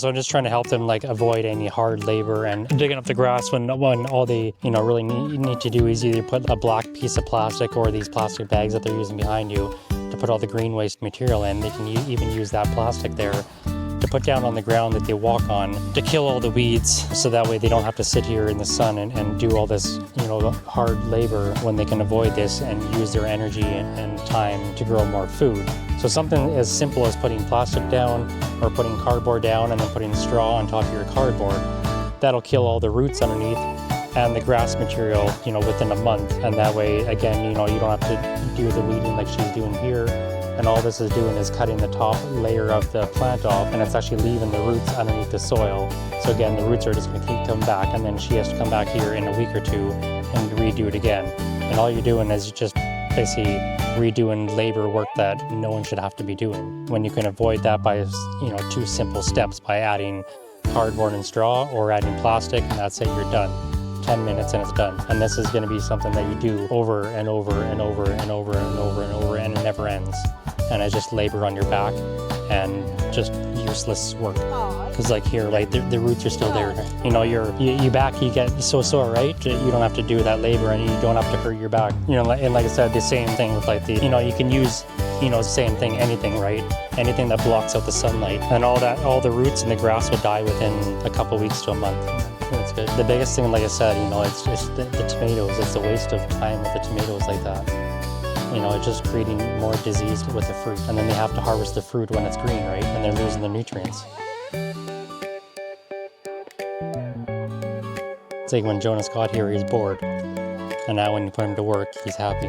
So I'm just trying to help them like avoid any hard labor and digging up the grass when all they really need to do is either put a black piece of plastic or these plastic bags that they're using behind you to put all the green waste material in. They can even use that plastic there to put down on the ground that they walk on to kill all the weeds, so that way they don't have to sit here in the sun and do all this hard labor when they can avoid this and use their energy and time to grow more food. So something as simple as putting plastic down or putting cardboard down and then putting straw on top of your cardboard, that'll kill all the roots underneath and the grass material within a month. And that way again you don't have to do the weeding like she's doing here. And all this is doing is cutting the top layer of the plant off, and it's actually leaving the roots underneath the soil. So again, the roots are just going to keep coming back, and then she has to come back here in a week or two and redo it again. And all you're doing is just basically redoing labor work that no one should have to be doing, when you can avoid that by 2 simple steps, by adding cardboard and straw or adding plastic, and that's it, you're done. 10 minutes and it's done. And this is going to be something that you do over and over and over and over and over and over, and it never ends. And it's just labor on your back and just useless work. Because like here, like the roots are still there. Your back, you get so sore, right? You don't have to do that labor and you don't have to hurt your back. And like I said, the same thing with like you can use same thing, anything, right? Anything that blocks out the sunlight, and all the roots and the grass would die within a couple weeks to a month. That's good. The biggest thing, like I said, it's just the tomatoes. It's a waste of time with the tomatoes like that. It's just creating more disease with the fruit. And then they have to harvest the fruit when it's green, right? And they're losing the nutrients. It's like when Jonas got here, he's bored. And now when you put him to work, he's happy.